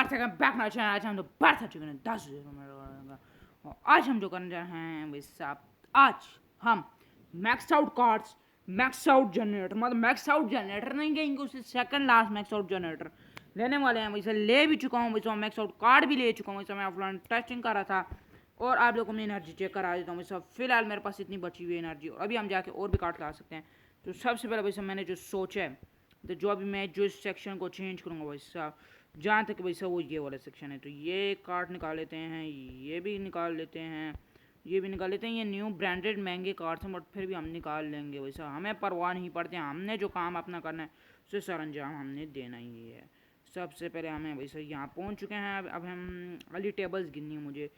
बार से बैक ना चैनल। आज हम तो बार था चुके हैं 10 और आज हम जो करने जा रहे हैं भाई साहब, आज हम max out cards, max out generator, मतलब मैक्स आउट जनरेटर नहीं कहेंगे उसे, second last max out generator लेने वाले हैं। वैसे ले भी चुका हूँ, वैसे मैक्स आउट कार्ड भी ले चुका हूँ। वैसे मैं ऑफलाइन टेस्टिंग कर रहा था और आप लोगों को मैं एनर्जी चेक करा देता हूँ। वैसे फिलहाल मेरे पास इतनी बची हुई एनर्जी और अभी हम जाके और भी कार्ड ला सकते हैं। तो सबसे पहले वैसे मैंने जो सोचा है, तो जो अभी मैं जो इस सेक्शन को चेंज करूँगा वैसा, जहाँ तक वैसा वो ये वाला सेक्शन है, तो ये कार्ड निकाल लेते हैं, ये भी निकाल लेते हैं, ये भी निकाल लेते हैं। ये न्यू ब्रांडेड महंगे कार्ड्स हैं बट फिर भी हम निकाल लेंगे। वैसा हमें परवाह नहीं पड़ते, हमने जो काम अपना करना है उसे सरंजाम हमने देना ही है। सबसे पहले हमें वैसे यहाँ पहुँच चुके हैं। अब हम अली टेबल्स गिननी है मुझे।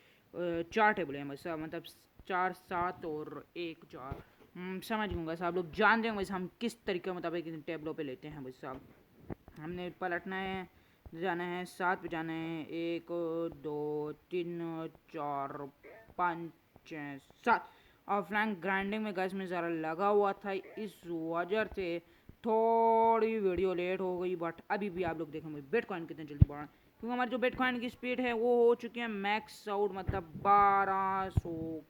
4 टेबल हैं वैसा, मतलब 4 7 और 1 4। समझ गूँगा साहब, लोग जान देंगे वैसे हम किस तरीके के मुताबिक इन टेबलों पे लेते हैं। वैसे साहब हमने पलटना है, जाना है 7 पे, जाना है 1 2 3 4 5 6 7। ऑफलाइन ग्राइंडिंग में गैस में ज़रा लगा हुआ था, इस वजह से थोड़ी वीडियो लेट हो गई। बट अभी भी आप लोग देखेंगे बिटकॉइन कितने जल्दी बढ़ा, क्योंकि हमारी जो बिटकॉइन की स्पीड है वो हो चुकी है मैक्स आउट, मतलब 1200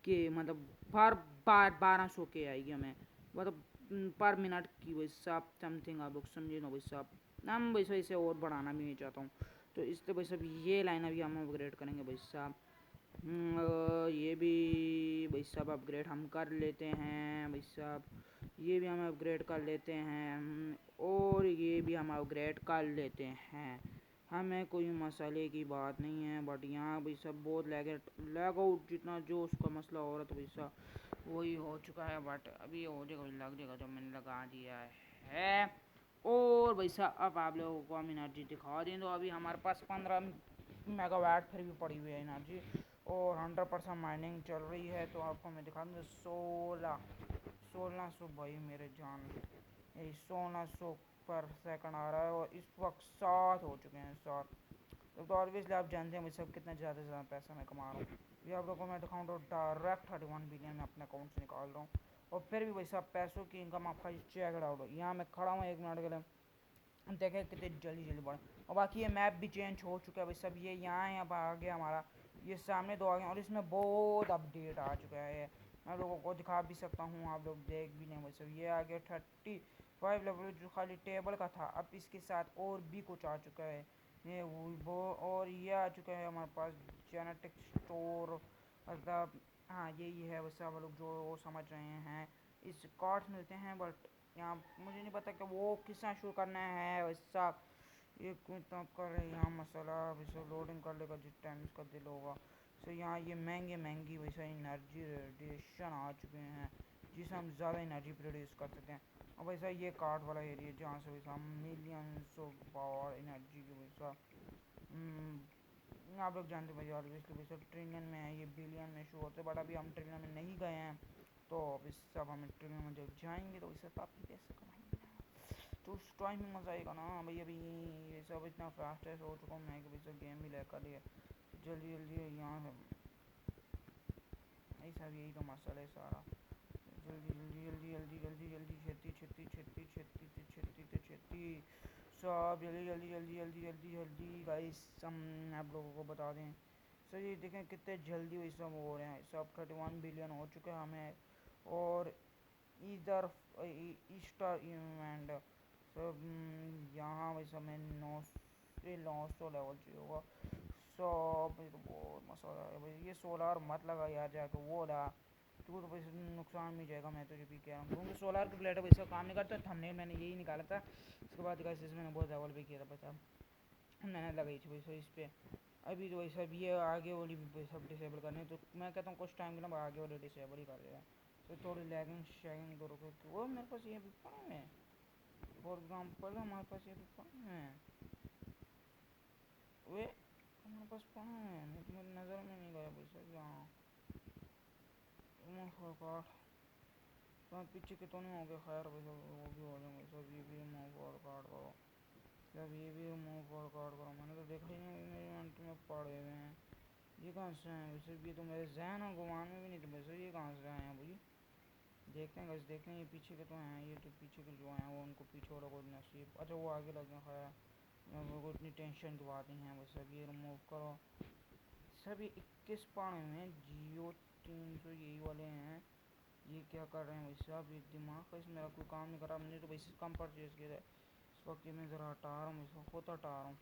के, मतलब पर बार 1200 के आएगी हमें, मतलब पर मिनट की वैसे आप समथिंग आप लोग समझे ना वैसे आप। हम वैसे इसे और बढ़ाना भी नहीं चाहता हूँ, तो इससे वैसे ये लाइन अभी हम अपग्रेड करेंगे भाई साहब। ये भी भाई साहब अपग्रेड हम कर लेते हैं भाई साहब, ये भी हम अपग्रेड कर लेते हैं। और ये भी हम अपग्रेड कर लेते हैं। हमें कोई मसाले की बात नहीं है, बट यहाँ भाई सब बहुत लैग आउट जितना जो उसका मसला हो रहा था वैसा वही हो चुका है। बट अभी हो जाएगा, लग जाएगा जब मैंने लगा दिया है। और वैसा अब आप लोगों को हम एनर्जी दिखा दें, तो अभी हमारे पास 15 मेगावाट फिर भी पड़ी हुई है एनर्जी और 100% माइनिंग चल रही है। तो आपको मैं दिखा दूँ 1600 भाई मेरे जान, यही 1600 पर सेकंड आ रहा है और इस वक्त 7 हो चुके हैं 7। तो ऑब्वियसली आप जानते हैं मैं सब कितना ज़्यादा से ज़्यादा पैसा मैं कमा रहा हूँ। ये आप लोगों को मैं दिखाऊँ तो डायरेक्ट 31 बिलियन मैं अपने अकाउंट से निकाल रहा हूँ और फिर भी वैसा पैसों की इनकम आपका चेक आउट हो। यहाँ मैं खड़ा हूँ 1 मिनट के लिए, देखें कितने जल्दी जल्दी बढ़े। और बाकी ये मैप भी चेंज हो चुका है भाई सब, ये यहाँ है, अब आ गया हमारा ये सामने 2 आ गए और इसमें बहुत अपडेट आ चुका है। मैं लोगों को दिखा भी सकता हूँ, आप लोग देख भी लें भाई सब। ये आ गया 35 लेवल जो खाली टेबल का था, अब इसके साथ और भी कुछ आ चुका है ये वो। और ये आ चुका है हमारे पास जेनेटिक स्टोर, मतलब हाँ यही है वैसे आप लोग जो समझ रहे हैं। इस कार्ड्स मिलते हैं बट यहाँ मुझे नहीं पता कि वो कितना शुरू करना है वैसा। ये कुछ कर यहाँ मसाला वैसे लोडिंग कर लेगा जिस टाइम इसका दिल होगा। सो यहाँ ये महंगे महंगी वैसा एनर्जी रेडिएशन आ चुके हैं जिससे हम ज़्यादा एनर्जी प्रोड्यूस कर सकते हैं। और वैसा ये कार्ड वाला एरिया जहाँ से वैसा हम मिलियंस ऑफ पावर एनर्जी की वैसा आप लोग जानते भाई ऑब्वियसली वैसे ट्रिलियन में है, ये बिलियन में शो होते, बट अभी हम ट्रिलियन में नहीं गए हैं। तो इस सब हमें ट्रिलियन में जब जाएंगे तो वैसे काफ़ी पैसे कमाएंगे तो उस टाइम में मज़ा आएगा ना भाई। अभी ये सब इतना फास्ट है हो चुका हूँ मैं कि भाई सब गेम भी लेकर लिया जल्दी जल्दी यहाँ से। यही सब यही तो मसला है सारा, जल्दी जल्दी जल्दी जल्दी जल्दी जल्दी छेती छेती छेती छेती छेती छेती सब जल्दी जल्दी जल्दी जल्दी जल्दी जल्दी गाइस हम आप लोगों को बता दें। सर ये देखें कितने जल्दी ये सब हो रहे हैं, सब 31 बिलियन हो चुके हैं हमें। और इधर ईस्टर इवेंट सब यहाँ वैसे मैं 900 लेवल चाहिए होगा। सब तो बहुत मसाला है भाई, ये सोलार मत लगा यार जाके वो ला, तू तो वैसे नुकसान में जाएगा। मैं तो जो भी कह रहा हूँ क्योंकि सोलार की प्लेट वैसा काम नहीं करता। थंबनेल मैंने यही निकाला था, उसके बाद गाइस मैंने बहुत लेवल भी किया था पता, मैंने लगाई थी वैसे इस पर। अभी तो वैसा भी ये आगे वाली भी सब डिसेबल करने, तो मैं कहता हूँ कुछ टाइम के ना आगे वाले डिसेबल ही कर देगा। तो थोड़ी लैगिंग शैगिंग तो रुको, वो मेरे पास ये भी पड़ा है। फॉर एग्जाम्पल हमारे पास ये भी पड़ा है, वे हमारे पास पड़ा है, नहीं तो मेरी नज़र में नहीं गया भाई साहब। यहाँ तो पीछे के तो नहीं हो गया, खैर भाई सब वो भी हो जाएंगे सब। ये भी मूव और कार्ड करो सब, ये भी मूव और कार्ड करो। मैंने तो देखा ही नहीं मेरे मंट में पड़े हुए हैं। ये कहाँ से हैं वैसे, ये तो मेरे जहन और गुमान में भी नहीं थे वैसे। ये कहाँ से आए हैं भाई, देखते हैं बस देखते हैं। ये पीछे के तो हैं, ये तो पीछे के जो हैं वो उनको पीछे वाला कोई नसीब, अच्छा वो आगे लगे। खैर मैं वो इतनी टेंशन की बात नहीं है भाई सब। ये रिमूव करो। सभी 21 पाने में जियो 300 यही वाले हैं। ये क्या कर रहे हैं भाई साहब, ये दिमाग का इसमें मेरा कोई काम नहीं कर रहा। मैंने तो वैसे कम परचेज किया है इस वक्त। ये मैं ज़रा हटा रहा हूँ, इसको खुद हटा रहा हूँ,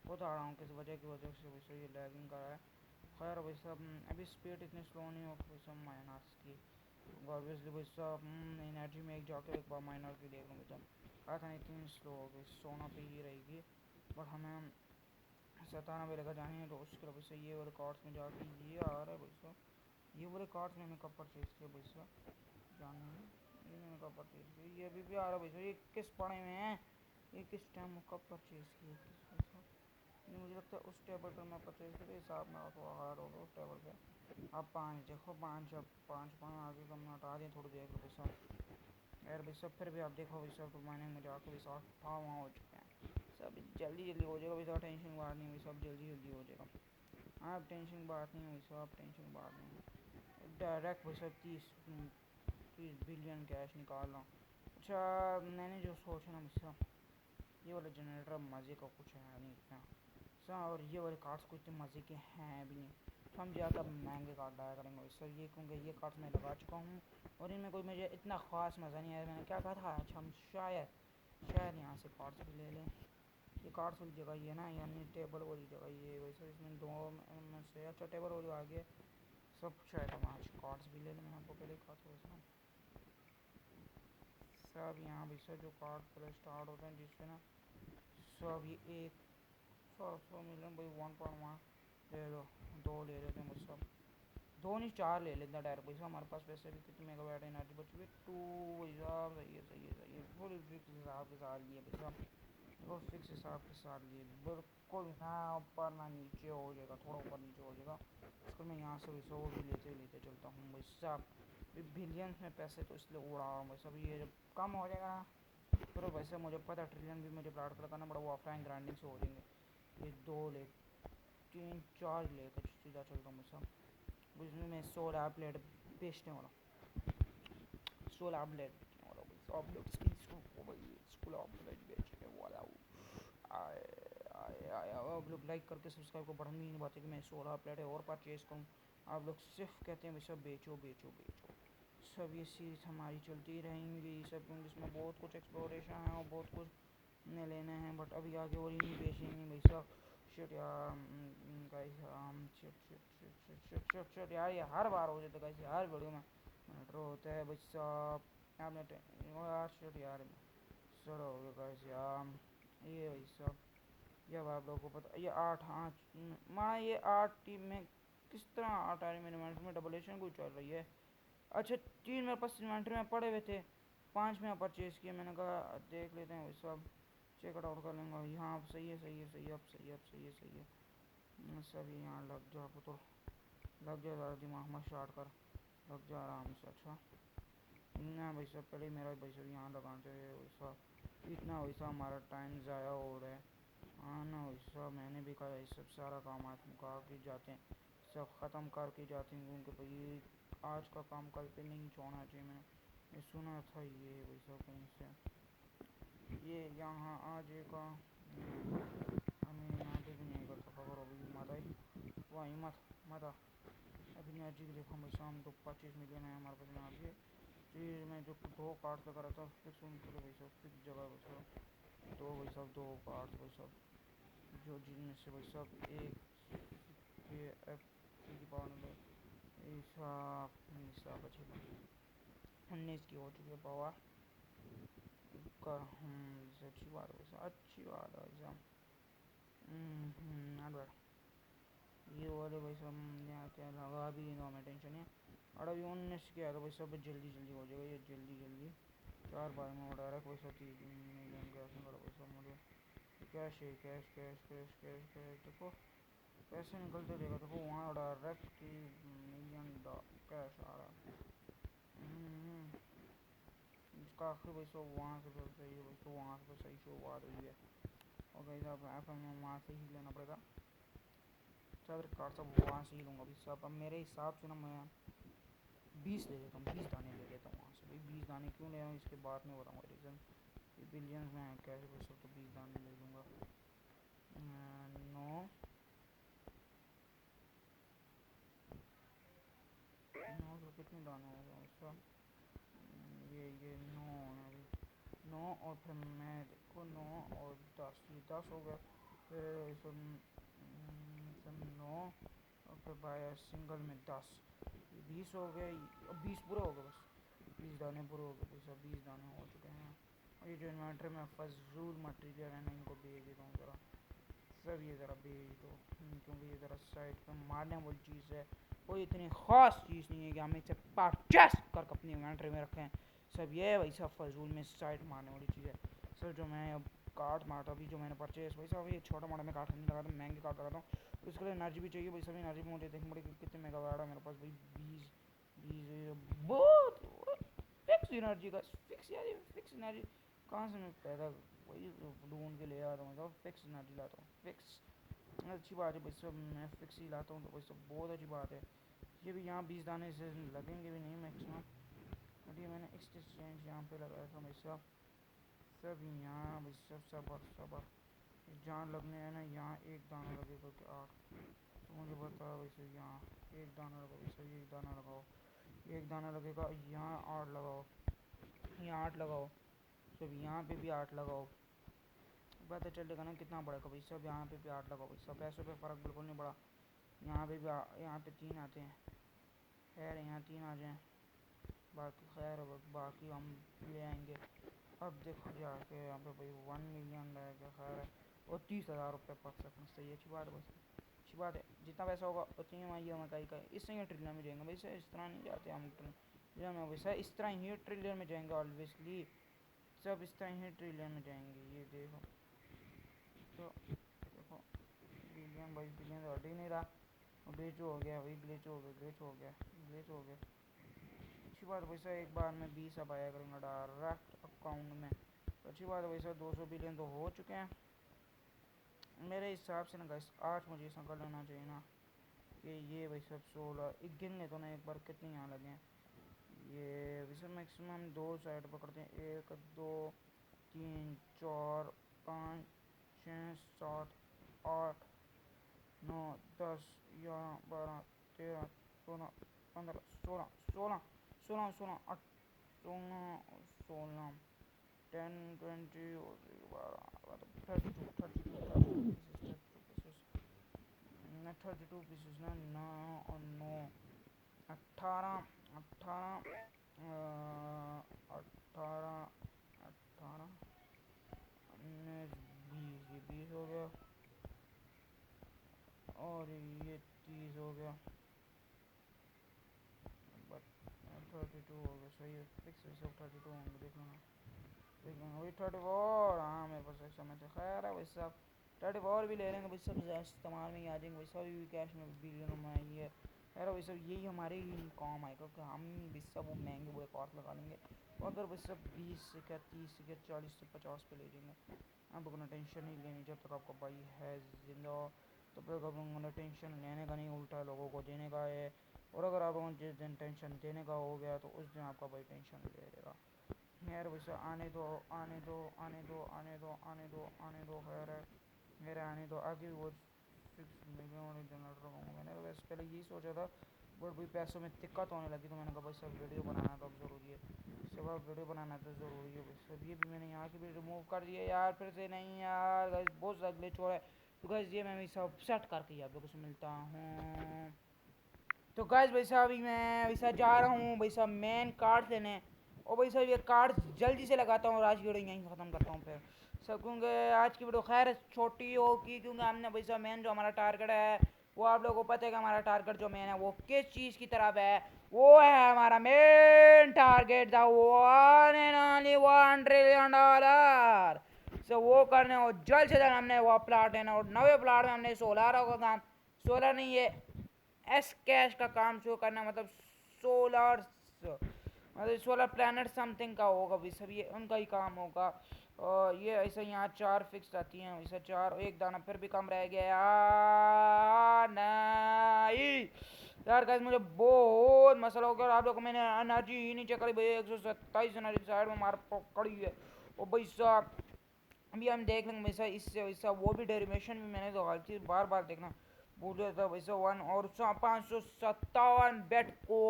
खुद आ रहा हूँ किस वजह की वजह से वैसे ये लैगिंग कर रहा है। खैर भाई साहब अभी स्पीड इतनी स्लो नहीं हो भाई साहब माइनस की। ऑब्वियसली भाई साहब एनर्जी में एक जाके एक बार माइनर की देख लूँ भाई साहब। कहा था इतनी स्लो हो गई, सोना पे ही रहेगी। बट हमें 97 लेकर जानी है तो उसके लिए वैसे ये वाले कार्ड्स में जाके ये आ रहा है भाई साहब। ये वाले कार्ड्स मैंने कब परचेज़ किया भाई साहब जाने में, ये मैंने कब परचेज़ किया, ये अभी भी आ रहा है भाई साहब। ये किस पड़े में है, ये किस टाइम कब परचेज़ किया किस भाई साहब। नहीं मुझे लगता है उस टेबल पर मैं परचेज़ किया हिसाब में थोड़ा हार्ड होगा उस टेबल पे। अब 5 देखो, 5 अब 5 पाँच आगे कम हटा दें थोड़ी देर भाई साहब। यार भाई साहब फिर भी आप देखो भाई साहब तो मैंने मुझे आके भाई साहब हाँ वहाँ हो चुके हैं सब। जल्दी जल्दी हो जाएगा भाई साहब, टेंशन की बात नहीं भाई साहब, जल्दी जल्दी हो जाएगा। हाँ टेंशन की बात नहीं भाई साहब, टेंशन की बात नहीं। डायरेक्ट भाई साहब 30 बिलियन कैश निकाल रहा हूँ। अच्छा मैंने जो सोचा ना भाई साहब, ये वाला जनरेटर मज़े का कुछ है नहीं इतना सा, और ये वाले कार्ड्स कुछ इतने मज़े के हैं भी नहीं। तो हम ज़्यादा महंगे कार्ड लाया करेंगे भाई साहब ये, क्योंकि ये कार्ड्स मैं लगा चुका हूँ और इनमें कोई मुझे इतना ख़ास मज़ा नहीं आया। मैंने क्या कहा था अच्छा हम शायद यहाँ से कार्ड्स भी ले लें। ये कार्ड्स वाली जगह ये ना, यानी टेबल वाली जगह ये वैसे इसमें दो में से अच्छा टेबल वाली आगे सब शायद हम आज कार्ड्स भी ले लें। मैंने आपको पहले कहा था वैसे सब यहाँ भी सर जो कार्ड पहले स्टार्ट होते हैं जिससे ना सब ये एक 100 मिलियन भाई 1.1 ले लो, 2 ले लेते हैं मुझसे। 2 नहीं 4 ले लेते हैं डायरेक्ट भाई साहब। हमारे पास वैसे भी कितने मेगावाट एनर्जी बची हुई 2 भाई साहब। सही है सही है सही है, फुल फिक्स हिसाब के साथ लिए भाई साहब, वो फिक्स हिसाब के साथ लिए बिल्कुल ना ऊपर ना नीचे हो जाएगा, थोड़ा ऊपर नीचे हो जाएगा। इसको मैं यहाँ से वैसे वो भी लेते लेते चलता हूँ भाई साहब। बिलियंस में पैसे तो इसलिए उड़ा रहा हूँ भाई साहब, ये जब कम हो जाएगा ना फिर वैसे मुझे पता ट्रिलियन भी मुझे प्लाट करना पड़ा, वो ऑफलाइन ग्राइंडिंग से हो जाएंगे। ये 2 ले 3 4 लेकर सीधा चलता हूँ भाई साहब। उसमें मैं 16 प्लेट बेचने वाला, 16 प्लेट बेचने वाला भाई साहब। लोग स्कूल प्लेट बेचने वाला हूँ। आए आए आए आप लोग लाइक करके सब्सक्राइब को बढ़ानी नहीं बात है कि मैं 16 प्लेटें और परचेज़ करूँ। आप लोग सिर्फ कहते हैं भाई सब बेचो बेचो बेचो। सब ये सीरीज हमारी चलती रहेंगी सब, क्योंकि इसमें बहुत कुछ एक्सप्लोरेशन है और बहुत कुछ ने लेना है। बट अभी आगे और ही नहीं बेचेंगे भाई साहब। शिट यार गाइस शिट यार, ये हर बार हो जाता है गाइस, हर वीडियो में मैटर होता है भाई साहब। आपने यार शिट यार सर हो गया गाइस यार ये भाई साहब। जब आप लोगों को पता ये 8 हाँ माँ ये 8 टीम में किस तरह 8 आ रही मेरे इन्वेंट्री में डबलेशन कोई चल रही है। अच्छा 3 मेरे पास इन्वेंट्री में पड़े हुए थे, 5 में परचेज़ किए। मैंने कहा देख लेते हैं भाई साहब, चेक आउट कर लेंगे। यहाँ अब सही है सही है सही है, अब सही है अब सही है सही है। सब यहाँ लग जा तो लग जा, ज़्यादा दिमाग मत स्टार्ट कर, लग जा आराम से। अच्छा ना भाई साहब पहले मेरा भाई साहब यहाँ लगाना चाहिए वैसा, इतना वैसा हमारा टाइम ज़ाया हो रहा है। हाँ ना वैसा मैंने भी कहा ये सब सारा काम आज मुका के जाते हैं, सब ख़त्म करके जाते हैं, क्योंकि भाई आज का काम कल पे नहीं छोड़ना चाहिए। मैंने सुना था ये भाई साहब कहीं से ये यहाँ आ जाएगा, हमें यहाँ पे भी नहीं करता खबर हो गई मत आई वही मत मत अभी एनर्जी की देखो भाई शाम तो 25 मिलियन है हमारे पास एनर्जी। फिर मैं जो 2 कार्ड्स लगा रहा था फिक्स उन चलो भाई साहब फिक्स जगह भाई साहब 2 भाई साहब 2 कार्ड्स भाई साहब, जो जिनमें से भाई साहब एक के एफ की पावर में हिसाब हिसाब अच्छी 19 की हो चुकी है पावर कर अच्छी बात है वैसा, अच्छी बात है वैसा। Not bad. ये वाले भाई सब यहाँ क्या लगा भी नहीं, हमें टेंशन है। और अभी 19 किया तो भाई सब जल्दी जल्दी हो जाएगा ये, जल्दी जल्दी 4 बार में ऑर्डर है कोई सा 3 मिलियन कैश निकालो पैसा मुझे कैश है, cash cash cash cash cash देखो पैसे निकलते रहेगा। देखो वहाँ डायरेक्ट मिलियन कैश आ रहा है। इसका आखिर भाई सब वहाँ से तो सही है भाई, तो वहाँ से तो सही शुरुआत हुई है और कहीं आप हमें वहाँ से ही लेना पड़ेगा। चादर कार्ड सब वहाँ से ही लूँगा अभी सब। अब मेरे हिसाब से ना मैं 20 ले लेता हूँ, 20 दाने ले लेता हूँ वहाँ से भाई। 20 दाने क्यों ले रहा हूँ इसके बाद में बताऊँगा रीज़न। ये बिलियंस में कैसे भाई सब तो 20 दाने ले लूँगा। कितने दाने हो गए उसका? ये 9 है अभी, 9 और फिर मैं देखो 9 और 10, ये 10 हो गया। फिर इसमें 9 और फिर बाय सिंगल में 10, ये 20 हो गए। अब 20 पूरे हो गए, बस 20 दाने पूरे हो गए भाई साहब, 20 दाने हो चुके हैं। और ये जो इन्वर्टर में फजूल मटेरियल है ना, इनको भेज देता हूँ ज़रा, सब ये ज़रा भेज दो, क्योंकि ये ज़रा साइड पे मारने वाली चीज़ है, कोई इतनी ख़ास चीज़ नहीं है कि हम इसे परचेस कर अपनी इन्वेंट्री में रखें। सब ये भाई सब फजूल में साइड मारने वाली चीज़ है। सर जो मैं अब कार्ड मारता अभी जो मैंने परचेस, भाई साहब ये छोटा मोटा मैं कार्ड नहीं लगाता, महंगे कार्ड लगाता हूँ, तो इसके लिए एनर्जी भी चाहिए भाई साहब। एनर्जी मुझे देखने पड़ेगी कितने मेगावाट है मेरे पास भाई, 20 बहुत फिक्स एनर्जी का, फिक्स यार, फिक्स एनर्जी कहाँ से मैं पैदा वही ढूंढ के ले आता हूँ, फिक्स एनर्जी लाता हूँ, फिक्स। अच्छी बात है भाई साहब, मैं फिक्स ही लाता हूँ तो भाई साहब बहुत अच्छी बात है। ये भी यहाँ 20 दाने से लगेंगे भी नहीं मैक्सिमम, बट ये मैंने एक्सचेंज यहाँ पे लगाया था भाई साहब। सब यहाँ भाई साहब सबर सबर, जहाँ लगने है ना यहाँ एक दाना लगेगा कि 8, तो मुझे बताओ भाई साहब यहाँ एक दाना लगाओ भाई साहब, एक दाना लगाओ, एक दाना लगेगा, यहाँ 8 लगाओ, यहाँ 8 लगाओ, सब यहाँ पे भी 8 लगाओ, पता चलेगा ना कितना बढ़ेगा भाई साहब। यहाँ पे भी 8 लगाओ भाई साहब, पैसों पे फ़र्क बिल्कुल नहीं पड़ा। यहाँ पे भी यहाँ पे 3 आते हैं, खैर यहाँ 3 आ जाएँ, बाकी खैर बाकी हम ले आएंगे। अब देखो जाके यहाँ पे भाई 1 मिलियन रहेगा, खैर है, और 30,000 रुपये पर सेकंड, सही अच्छी बात है, बस अच्छी बात है। जितना पैसा होगा उतनी हम इकाई का इससे ही ट्रिलियन में जाएंगे वैसे, इस तरह नहीं जाते हम ट्रिलियन में, वैसे इस तरह ही ट्रिलियन में जाएंगे ऑलवेजली, सब इस तरह ही ट्रिलियन में जाएंगे। ये देखो तो देखो बिलियन बाई बिलियन तो हट ही नहीं रहा, ग्लिच हो गया भाई, ग्लिच हो गया, ग्लिच हो गया, ग्लिच हो गया। अच्छी बात वैसा एक बार में 20 अब आया करेंगे डायरेक्ट अकाउंट में, तो अच्छी बात है वैसा। 200 बिलियन तो हो चुके हैं मेरे हिसाब से ना गाइस। 8 मुझे ऐसा कर लेना चाहिए ना कि ये भाई सब 16 एक गिन लेते ना एक बार कितने यहाँ लगे हैं। ये वैसे मैक्सिमम 2 साइड पकड़ते हैं, 1 2 3 4 5 6 7 8 9 10 11 12 13 14 15 16 16 16 16 16 16 10 20 32 32 पीसेस ना, 9 और 9 18 18 18 18 19 20, ये 20 हो गया, और ये 30 हो गया, बट 32 हो गया, सही है फिक्स वैसे 32 होंगे, देख लेना देख लेना वही 34। हाँ मेरे पास एक समय से खैर है वैसे सब 34 भी ले लेंगे भाई सब, इस्तेमाल में ही आ जाएंगे वैसा भी कैश में बिलियन में आई है। खैर वही सब यही हमारे ही काम आएगा कि हम भी सब वो महंगे वो एक और लगा लेंगे, तो अगर वही सब 20 से क्या 30 से क्या 40 से 50 पे ले जाएंगे। आपको अपना टेंशन नहीं लेनी, जब तक आपका भाई है जिंदा तो फिर आपको टेंशन लेने का नहीं, उल्टा लोगों को देने का है। और अगर आप जिस दिन टेंशन देने का हो गया तो उस दिन आपका भाई टेंशन ले लेगा। खैर वैसे आने दो आने दो आने दो आने दो आने दो आने दो, खैर है मेरे आने दो आगे वो 6 मिलियन वाले जनरेटर लगाऊंगा। मैंने तो वैसे पहले यही सोचा था, बट भाई पैसों में दिक्कत होने लगी तो मैंने कहा भाई सब वीडियो बनाना तो अब ज़रूरी है, सब अब वीडियो बनाना तो ज़रूरी है भाई सब। ये भी मैंने यहाँ की भी रिमूव कर दिया यार, फिर से नहीं यार गाइस बहुत ज़्यादा ग्लिच हो रहा है, तो गाइस ये मैं सब सेट करके आप लोगों से मिलता हूँ। तो गाइस भाई साहब अभी मैं वैसा जा रहा हूँ भाई साहब मेन कार्ड लेने, और भाई साहब ये कार्ड जल्दी से लगाता हूँ और आज की वीडियो यहीं ख़त्म करता हूँ फिर सब, क्योंकि आज की वीडियो खैर छोटी होगी क्योंकि हमने भाई साहब मेन जो हमारा टारगेट है वो आप लोगों को पता है कि हमारा टारगेट जो मेन है वो किस चीज़ की तरफ है, वो है हमारा main target the 1 and only $1 trillion. So वो करने और जल्द से जल्द हमने वो प्लाट लेना, और नवे प्लाट में हमने सोलर का काम, सोलर नहीं ये एस कैश का काम शुरू करना, मतलब सोलर मतलब सोलर प्लानट समथिंग का होगा भाई सब, ये उनका ही काम होगा। और ये ऐसा यहाँ 4 फिक्स आती हैं वैसे 4, एक दाना फिर भी कम रह गया यार, नहीं यार गाइस मुझे बहुत मसला हो गया, और आप लोगों को मैंने एनर्जी ही नहीं चेक करी भाई, 127 एनर्जी साइड में मार पकड़ी है। और भाई साहब अभी हम देख लेंगे वैसा इससे वैसा वो भी डेरिवेशन भी मैंने तो हर चीज़ बार बार देखना पूरे था भाई साहब 1 और 557 बिटकॉइन।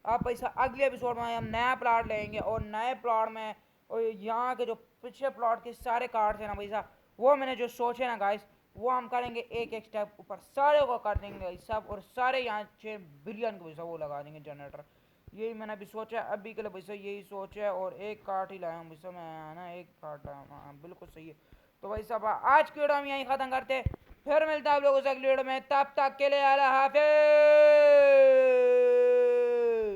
अब पैसा अगले एपिसोड में हम नया प्लॉट लेंगे और नए प्लॉट में और यहाँ के जो पिछले प्लॉट के सारे कार्ड थे ना भाई साहब, वो मैंने जो सोचे ना गाइस, वो हम करेंगे एक एक स्टेप ऊपर, सारे को कर देंगे सब और सारे यहाँ 6 बिलियन को पैसा वो लगा देंगे जनरेटर। यही मैंने अभी सोचा, अभी के लिए पैसा यही सोचा है। और एक कार्ड ही लाया हूँ पैसा मैं ना, एक कार्ड लाया हूँ, हाँ बिल्कुल सही है। तो भाई साहब आज की वीडियो हम यहीं ख़त्म करते, फिर मिलता है आप लोगों से अगली वीडियो में, तब तक के लिए अल्लाह हाफिज़।